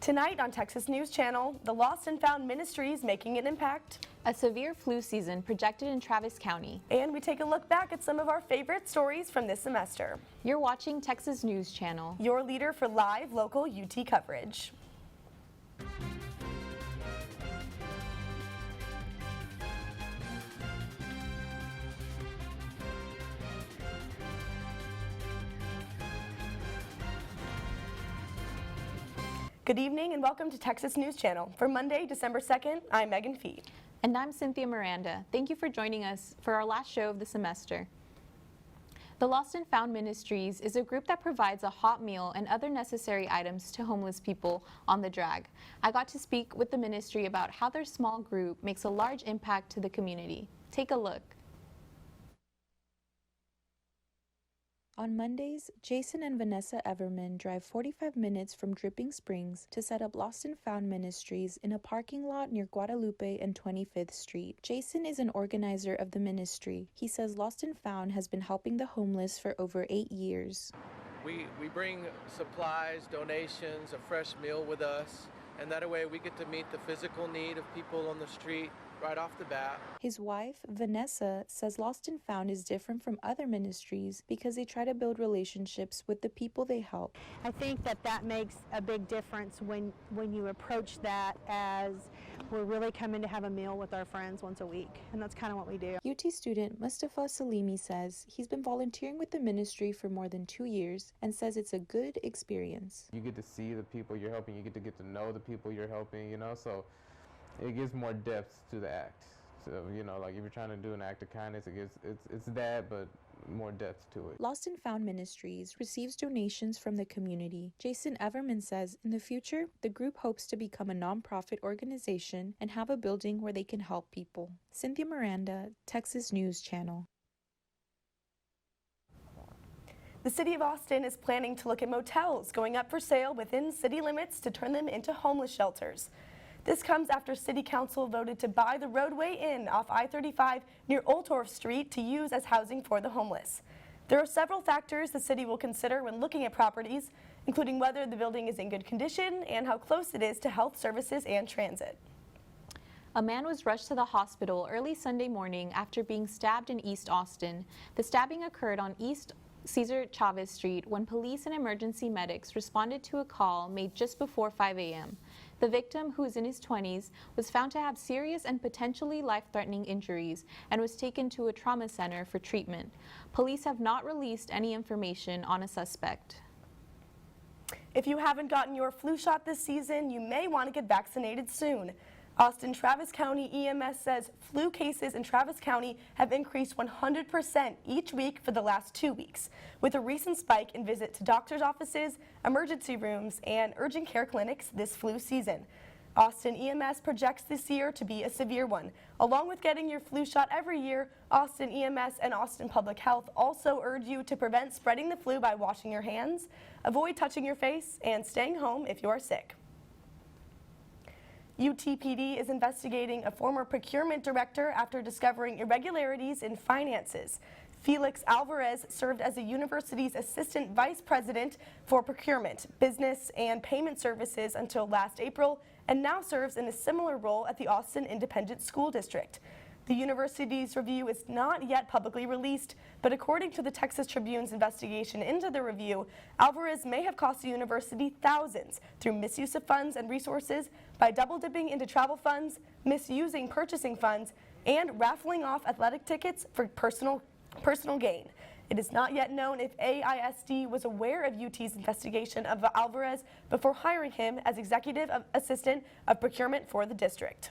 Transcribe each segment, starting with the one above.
Tonight on Texas News Channel, the Lost and Found Ministries making an impact. A severe flu season projected in Travis County. And we take a look back at some of our favorite stories from this semester. You're watching Texas News Channel, your leader for live local UT coverage. Good evening and welcome to Texas News Channel. For Monday, December 2nd, I'm Megan Fee. And I'm Cynthia Miranda. Thank you for joining us for our last show of the semester. The Lost and Found Ministries is a group that provides a hot meal and other necessary items to homeless people on the drag. I got to speak with the ministry about how their small group makes a large impact to the community. Take a look. On Mondays, Jason and Vanessa Everman drive 45 minutes from Dripping Springs to set up Lost and Found Ministries in a parking lot near Guadalupe and 25th Street. Jason is an organizer of the ministry. He says Lost and Found has been helping the homeless for over 8 years. We bring supplies, donations, a fresh meal with us, and that way we get to meet the physical need of people on the street right off the bat. His wife, Vanessa, says Lost and Found is different from other ministries because they try to build relationships with the people they help. I think that makes a big difference when you approach that as we're really coming to have a meal with our friends once a week, and that's kind of what we do. UT student Mustafa Salimi says he's been volunteering with the ministry for more than 2 years and says it's a good experience. You get to see the people you're helping, you get to know the people you're helping, so it gives more depth to the act. So, like if you're trying to do an act of kindness, it's that, but more depth to it. Lost and Found Ministries receives donations from the community. Jason Everman says in the future, the group hopes to become a nonprofit organization and have a building where they can help people. Cynthia Miranda, Texas News Channel. The City of Austin is planning to look at motels going up for sale within city limits to turn them into homeless shelters. This comes after City Council voted to buy the roadway in off I-35 near Old Torf Street to use as housing for the homeless. There are several factors the city will consider when looking at properties, including whether the building is in good condition and how close it is to health services and transit. A man was rushed to the hospital early Sunday morning after being stabbed in East Austin. The stabbing occurred on East Cesar Chavez Street when police and emergency medics responded to a call made just before 5 a.m. The victim, who is in his 20s, was found to have serious and potentially life-threatening injuries and was taken to a trauma center for treatment. Police have not released any information on a suspect. If you haven't gotten your flu shot this season, you may want to get vaccinated soon. Austin Travis County EMS says flu cases in Travis County have increased 100% each week for the last 2 weeks, with a recent spike in visit to doctors' offices, emergency rooms, and urgent care clinics this flu season. Austin EMS projects this year to be a severe one. Along with getting your flu shot every year, Austin EMS and Austin Public Health also urge you to prevent spreading the flu by washing your hands, avoid touching your face, and staying home if you are sick. UTPD is investigating a former procurement director after discovering irregularities in finances. Felix Alvarez served as the university's assistant vice president for procurement, business, and payment services until last April, and now serves in a similar role at the Austin Independent School District. The university's review is not yet publicly released, but according to the Texas Tribune's investigation into the review, Alvarez may have cost the university thousands through misuse of funds and resources by double-dipping into travel funds, misusing purchasing funds, and raffling off athletic tickets for personal gain. It is not yet known if AISD was aware of UT's investigation of Alvarez before hiring him as executive assistant of procurement for the district.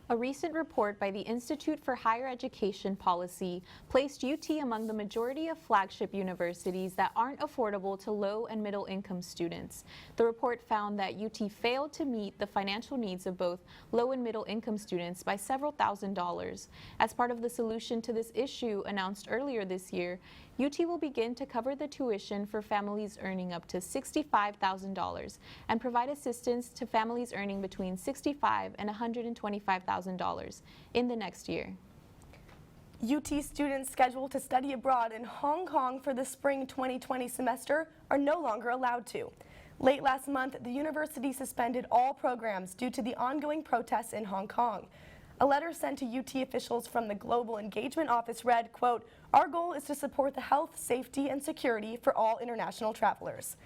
A recent report by the Institute for Higher Education Policy placed UT among the majority of flagship universities that aren't affordable to low and middle income students. The report found that UT failed to meet the financial needs of both low and middle income students by several $1,000s. As part of the solution to this issue announced earlier this year, UT will begin to cover the tuition for families earning up to $65,000 and provide assistance to families earning between $65,000 and $125,000 in the next year. UT students scheduled to study abroad in Hong Kong for the spring 2020 semester are no longer allowed to. Late last month, the university suspended all programs due to the ongoing protests in Hong Kong. A letter sent to UT officials from the Global Engagement Office read, quote, "Our goal is to support the health, safety, and security for all international travelers."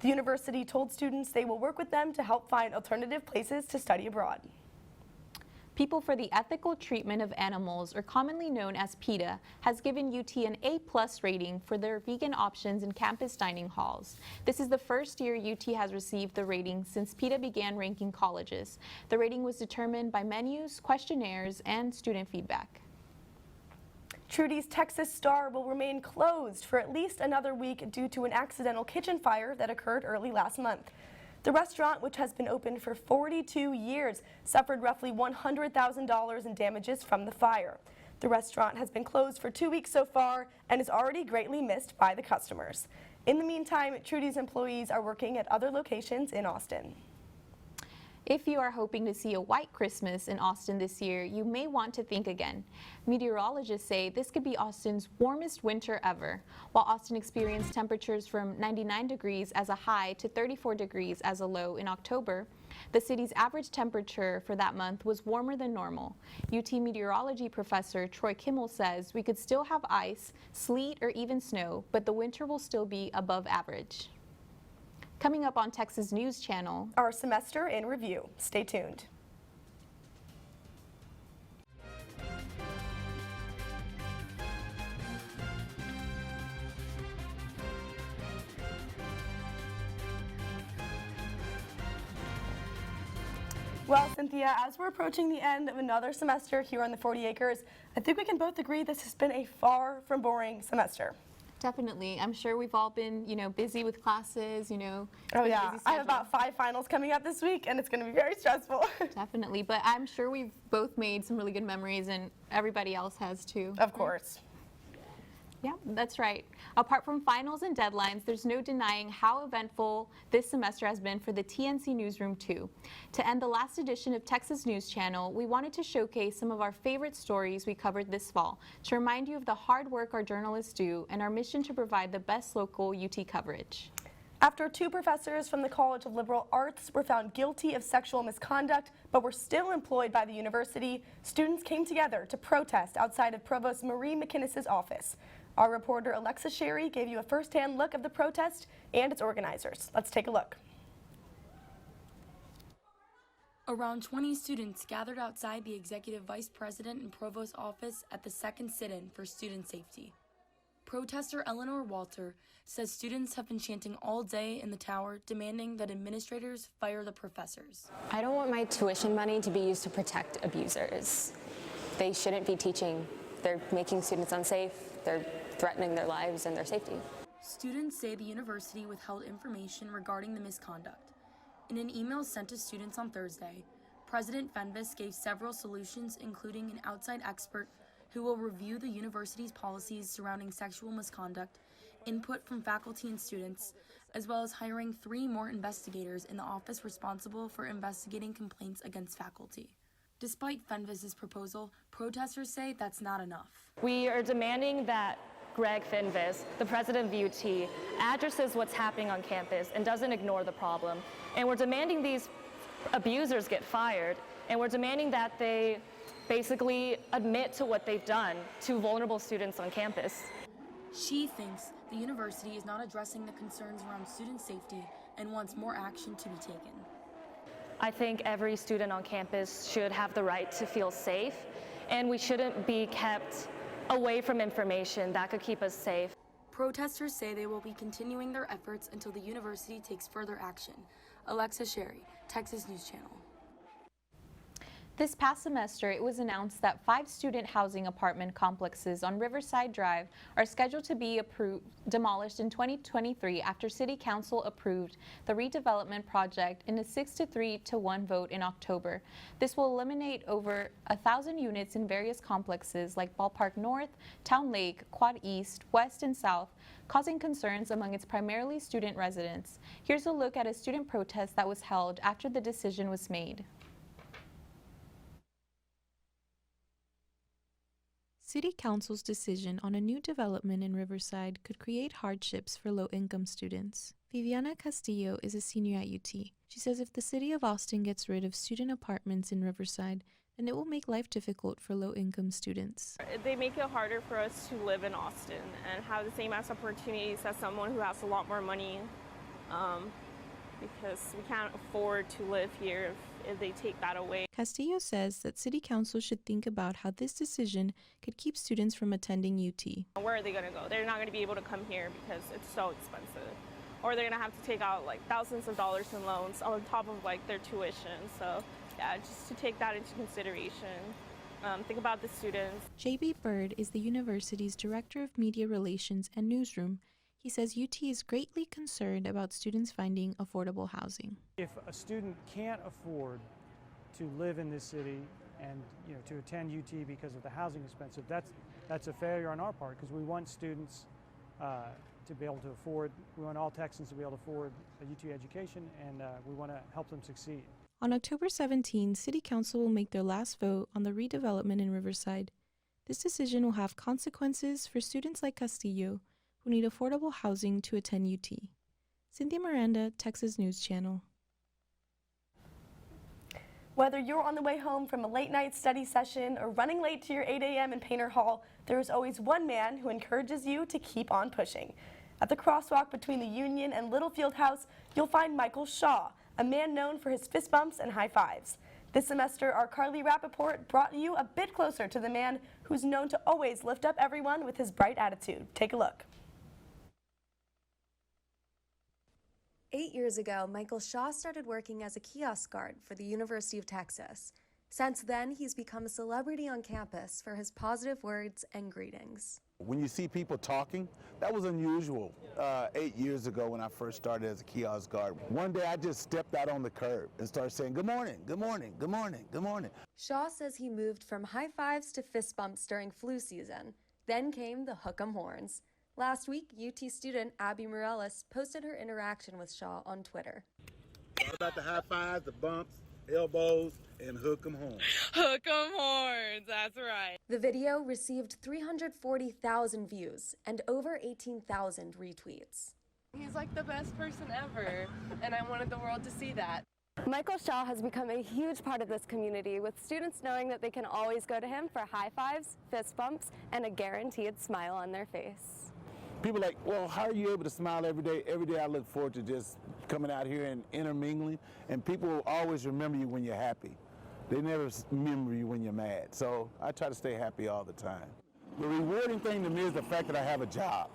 The university told students they will work with them to help find alternative places to study abroad. People for the Ethical Treatment of Animals, or commonly known as PETA, has given UT an A+ rating for their vegan options in campus dining halls. This is the first year UT has received the rating since PETA began ranking colleges. The rating was determined by menus, questionnaires, and student feedback. Trudy's Texas Star will remain closed for at least another week due to an accidental kitchen fire that occurred early last month. The restaurant, which has been open for 42 years, suffered roughly $100,000 in damages from the fire. The restaurant has been closed for 2 weeks so far and is already greatly missed by the customers. In the meantime, Trudy's employees are working at other locations in Austin. If you are hoping to see a white Christmas in Austin this year, you may want to think again. Meteorologists say this could be Austin's warmest winter ever. While Austin experienced temperatures from 99 degrees as a high to 34 degrees as a low in October, the city's average temperature for that month was warmer than normal. UT meteorology professor Troy Kimmel says we could still have ice, sleet, or even snow, but the winter will still be above average. Coming up on Texas News Channel, our semester in review. Stay tuned. Well, Cynthia, as we're approaching the end of another semester here on the 40 Acres, I think we can both agree this has been a far from boring semester. Definitely. I'm sure we've all been, busy with classes, Oh yeah, I have about 5 finals coming up this week, and it's going to be very stressful. Definitely, but I'm sure we've both made some really good memories, and everybody else has too. Of course. Yeah, that's right. Apart from finals and deadlines, there's no denying how eventful this semester has been for the TNC Newsroom too. To end the last edition of Texas News Channel, we wanted to showcase some of our favorite stories we covered this fall to remind you of the hard work our journalists do and our mission to provide the best local UT coverage. After 2 professors from the College of Liberal Arts were found guilty of sexual misconduct but were still employed by the university, students came together to protest outside of Provost Marie McInnes's office. Our reporter Alexa Sherry gave you a first-hand look of the protest and its organizers. Let's take a look. Around 20 students gathered outside the Executive Vice President and Provost's office at the second sit-in for student safety. Protester Eleanor Walter says students have been chanting all day in the tower, demanding that administrators fire the professors. I don't want my tuition money to be used to protect abusers. They shouldn't be teaching. They're making students unsafe. They're threatening their lives and their safety. Students say the university withheld information regarding the misconduct. In an email sent to students on Thursday, President Fenves gave several solutions, including an outside expert who will review the university's policies surrounding sexual misconduct, input from faculty and students, as well as hiring 3 more investigators in the office responsible for investigating complaints against faculty. Despite Fenves' proposal, protesters say that's not enough. We are demanding that Greg Fenves, the president of UT, addresses what's happening on campus and doesn't ignore the problem. And we're demanding these abusers get fired, and we're demanding that they basically admit to what they've done to vulnerable students on campus. She thinks the university is not addressing the concerns around student safety and wants more action to be taken. I think every student on campus should have the right to feel safe, and we shouldn't be kept away from information that could keep us safe. Protesters say they will be continuing their efforts until the university takes further action. Alexa Sherry, Texas News Channel. This past semester, it was announced that 5 student housing apartment complexes on Riverside Drive are scheduled to be demolished in 2023 after City Council approved the redevelopment project in a 6-3-1 vote in October. This will eliminate over 1,000 units in various complexes like Ballpark North, Town Lake, Quad East, West, and South, causing concerns among its primarily student residents. Here's a look at a student protest that was held after the decision was made. City Council's decision on a new development in Riverside could create hardships for low-income students. Viviana Castillo is a senior at UT. She says if the city of Austin gets rid of student apartments in Riverside, then it will make life difficult for low-income students. They make it harder for us to live in Austin and have the same opportunities as someone who has a lot more money, because we can't afford to live here if they take that away. Castillo says that City Council should think about how this decision could keep students from attending UT. Where are they going to go? They're not going to be able to come here because it's so expensive. Or they're going to have to take out like thousands of dollars in loans on top of like their tuition. So yeah, just to take that into consideration. Think about the students. J.B. Bird is the university's Director of Media Relations and Newsroom. He says UT is greatly concerned about students finding affordable housing. If a student can't afford to live in this city and to attend UT because of the housing expensive, that's a failure on our part, because we want students to be able to afford, we want all Texans to be able to afford a UT education, and we want to help them succeed. On October 17, City Council will make their last vote on the redevelopment in Riverside. This decision will have consequences for students like Castillo, who need affordable housing to attend UT. Cynthia Miranda, Texas News Channel. Whether you're on the way home from a late night study session or running late to your 8 a.m. in Painter Hall, there is always one man who encourages you to keep on pushing. At the crosswalk between the Union and Littlefield House, you'll find Michael Shaw, a man known for his fist bumps and high fives. This semester, our Carly Rappaport brought you a bit closer to the man who's known to always lift up everyone with his bright attitude. Take a look. 8 years ago, Michael Shaw started working as a kiosk guard for the University of Texas. Since then, he's become a celebrity on campus for his positive words and greetings. When you see people talking, that was unusual 8 years ago when I first started as a kiosk guard. One day I just stepped out on the curb and started saying, "Good morning, good morning, good morning, good morning." Shaw says he moved from high fives to fist bumps during flu season. Then came the hook 'em horns. Last week, UT student Abby Morales posted her interaction with Shaw on Twitter. All about the high fives, the bumps, elbows, and hook 'em horns. Hook 'em horns, that's right. The video received 340,000 views and over 18,000 retweets. He's like the best person ever, and I wanted the world to see that. Michael Shaw has become a huge part of this community, with students knowing that they can always go to him for high fives, fist bumps, and a guaranteed smile on their face. People are like, well, how are you able to smile every day? Every day I look forward to just coming out here and intermingling, and people will always remember you when you're happy. They never remember you when you're mad. So I try to stay happy all the time. The rewarding thing to me is the fact that I have a job,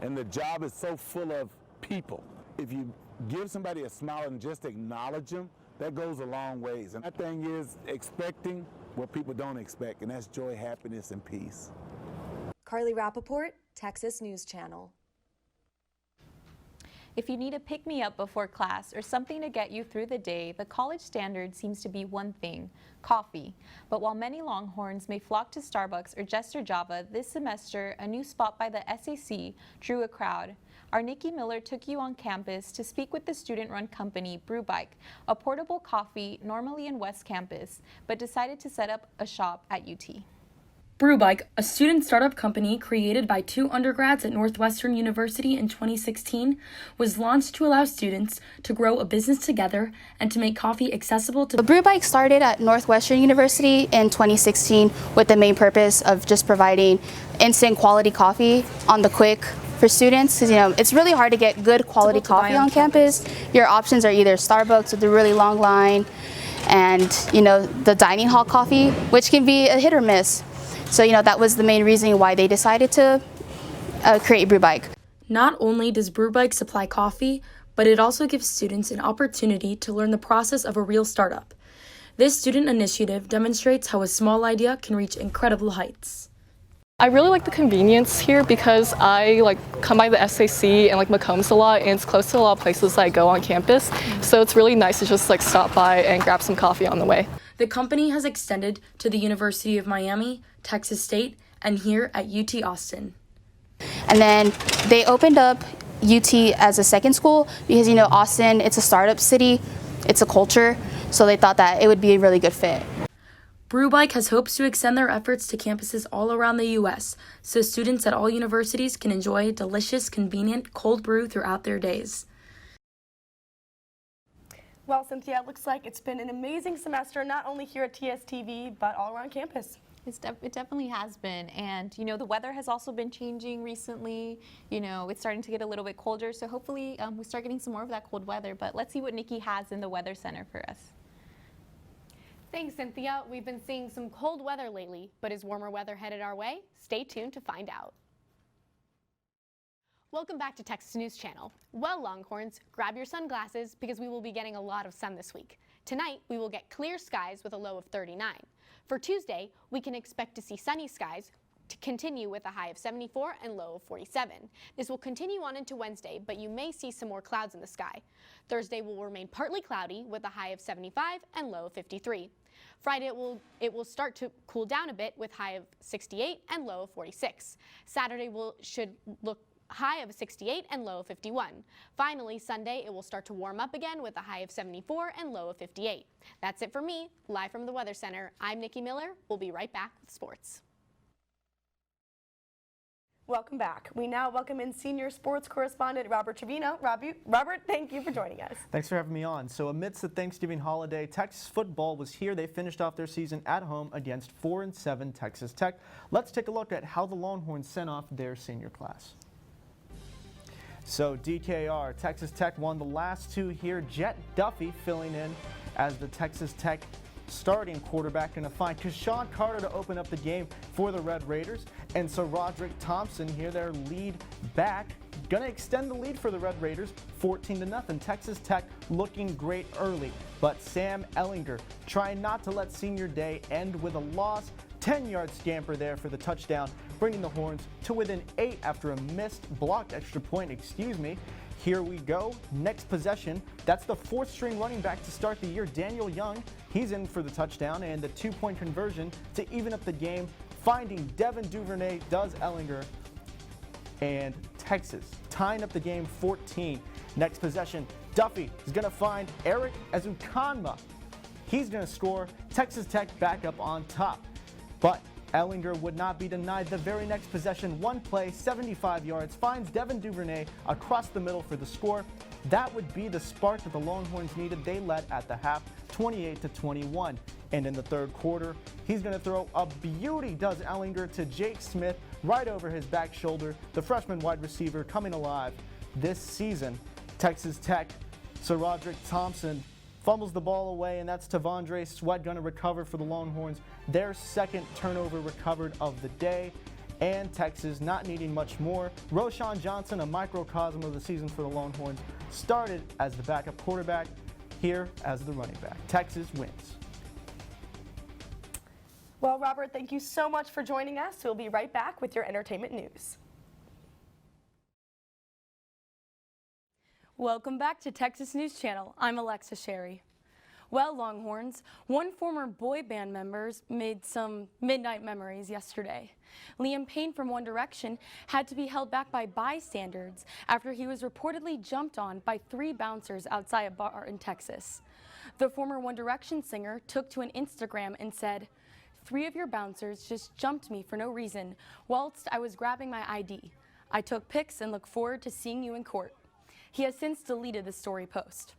and the job is so full of people. If you give somebody a smile and just acknowledge them, that goes a long ways. And that thing is expecting what people don't expect, and that's joy, happiness, and peace. Carly Rappaport, Texas News Channel. If you need a pick-me-up before class or something to get you through the day, the college standard seems to be one thing: coffee. But while many Longhorns may flock to Starbucks or Jester Java, this semester, a new spot by the SAC drew a crowd. Our Nikki Miller took you on campus to speak with the student-run company Brew Bike, a portable coffee normally in West Campus, but decided to set up a shop at UT. Brewbike, a student startup company created by two undergrads at Northwestern University in 2016, was launched to allow students to grow a business together and to make coffee accessible to... Brewbike started at Northwestern University in 2016 with the main purpose of just providing instant quality coffee on the quick for students, because it's really hard to get good quality coffee on campus. Your options are either Starbucks with a really long line and the dining hall coffee, which can be a hit or miss. So, that was the main reason why they decided to create Brewbike. Not only does Brewbike supply coffee, but it also gives students an opportunity to learn the process of a real startup. This student initiative demonstrates how a small idea can reach incredible heights. I really like the convenience here because I come by the SAC and McCombs a lot, and it's close to a lot of places I go on campus. So it's really nice to just stop by and grab some coffee on the way. The company has extended to the University of Miami, Texas State, and here at UT Austin. And then they opened up UT as a second school because, Austin, it's a startup city, it's a culture, so they thought that it would be a really good fit. Brewbike has hopes to extend their efforts to campuses all around the U.S., so students at all universities can enjoy delicious, convenient cold brew throughout their days. Well, Cynthia, it looks like it's been an amazing semester, not only here at TSTV, but all around campus. It definitely has been, and you know, the weather has also been changing recently. You know, it's starting to get a little bit colder, so hopefully we start getting some more of that cold weather. But let's see what Nikki has in the Weather Center for us. Thanks, Cynthia. We've been seeing some cold weather lately, but is warmer weather headed our way? Stay tuned to find out. Welcome back to Texas News Channel. Well, Longhorns, grab your sunglasses because we will be getting a lot of sun this week. Tonight, we will get clear skies with a low of 39. For Tuesday, we can expect to see sunny skies to continue with a high of 74 and low of 47. This will continue on into Wednesday, but you may see some more clouds in the sky. Thursday will remain partly cloudy with a high of 75 and low of 53. Friday, it will start to cool down a bit with high of 68 and low of 46. Saturday should look high of 68 and low of 51. Finally, Sunday, it will start to warm up again with a high of 74 and low of 58. That's it for me. Live from the Weather Center, I'm Nikki Miller. We'll be right back with sports. Welcome back. We now welcome in senior sports correspondent Robert Trevino. Robert, thank you for joining us. Thanks for having me on. So amidst the Thanksgiving holiday, Texas football was here. They finished off their season at home against 4-7 Texas Tech. Let's take a look at how the Longhorns sent off their senior class. So DKR, Texas Tech won the last two here. Jet Duffy filling in as the Texas Tech starting quarterback, going to find Keshawn Carter to open up the game for the Red Raiders. And so Roderick Thompson here, their lead back, going to extend the lead for the Red Raiders, 14-0. Texas Tech looking great early, but Sam Ellinger trying not to let senior day end with a loss. 10-yard scamper there for the touchdown, bringing the Horns to within 8 after a missed blocked extra point, Here we go. Next possession. That's the fourth-string running back to start the year, Daniel Young. He's in for the touchdown and the two-point conversion to even up the game. Finding Devin Duvernay does Ellinger. And Texas tying up the game 14. Next possession. Duffy is going to find Eric Ezukanma. He's going to score. Texas Tech back up on top. But Ellinger would not be denied the very next possession. One play, 75 yards, finds Devin Duvernay across the middle for the score. That would be the spark that the Longhorns needed. They led at the half, 28-21. And in the third quarter, he's going to throw a beauty, does Ellinger, to Jake Smith right over his back shoulder. The freshman wide receiver coming alive this season. Texas Tech, Sir Roderick Thompson fumbles the ball away, and that's Tavondre Sweat going to recover for the Longhorns. Their second turnover recovered of the day, and Texas not needing much more. Roshan Johnson, a microcosm of the season for the Longhorns, started as the backup quarterback, here as the running back. Texas wins. Well, Robert, thank you so much for joining us. We'll be right back with your entertainment news. Welcome back to Texas News Channel. I'm Alexa Sherry. Well, Longhorns, one former boy band member made some midnight memories yesterday. Liam Payne from One Direction had to be held back by bystanders after he was reportedly jumped on by 3 bouncers outside a bar in Texas. The former One Direction singer took to an Instagram and said, "3 of your bouncers just jumped me for no reason whilst I was grabbing my ID. I took pics and look forward to seeing you in court." He has since deleted the story post.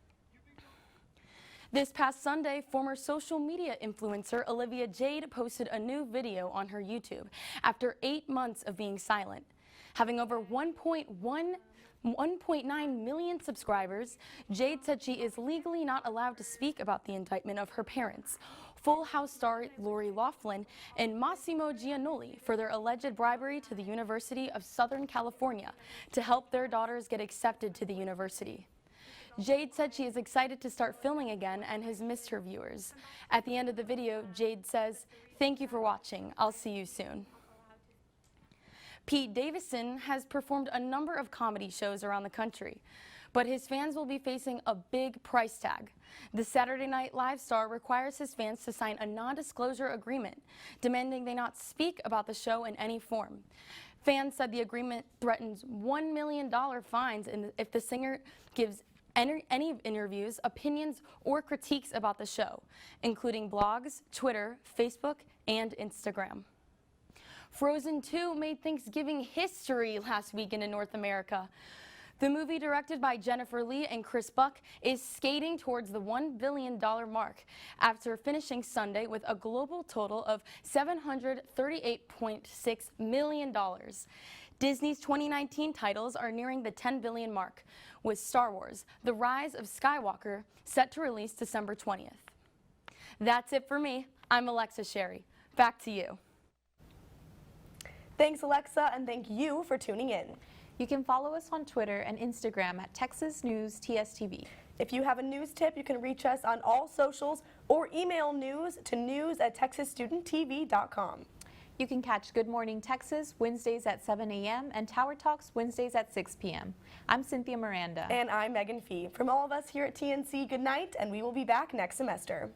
This past Sunday, former social media influencer Olivia Jade posted a new video on her YouTube after 8 months of being silent. Having over 1.9 million subscribers, Jade said she is legally not allowed to speak about the indictment of her parents, Full House star Lori Loughlin and Massimo Giannulli, for their alleged bribery to the University of Southern California to help their daughters get accepted to the university. Jade said she is excited to start filming again and has missed her viewers. At the end of the video, Jade says, "Thank you for watching. I'll see you soon." Pete Davidson has performed a number of comedy shows around the country, but his fans will be facing a big price tag. The Saturday Night Live star requires his fans to sign a non-disclosure agreement, demanding they not speak about the show in any form. Fans said the agreement threatens $1 million fines if the singer gives any interviews, opinions, or critiques about the show, including blogs, Twitter, Facebook, and Instagram. Frozen 2 made Thanksgiving history last weekend in North America. The movie, directed by Jennifer Lee and Chris Buck, is skating towards the $1 billion mark after finishing Sunday with a global total of $738.6 million. Disney's 2019 titles are nearing the $10 billion mark, with Star Wars: The Rise of Skywalker set to release December 20th. That's it for me. I'm Alexa Sherry. Back to you. Thanks, Alexa, and thank you for tuning in. You can follow us on Twitter and Instagram at Texas News TSTV. If you have a news tip, you can reach us on all socials or email news to news@texasstudenttv.com. You can catch Good Morning Texas Wednesdays at 7 a.m. and Tower Talks Wednesdays at 6 p.m. I'm Cynthia Miranda. And I'm Megan Fee. From all of us here at TNC, good night, and we will be back next semester.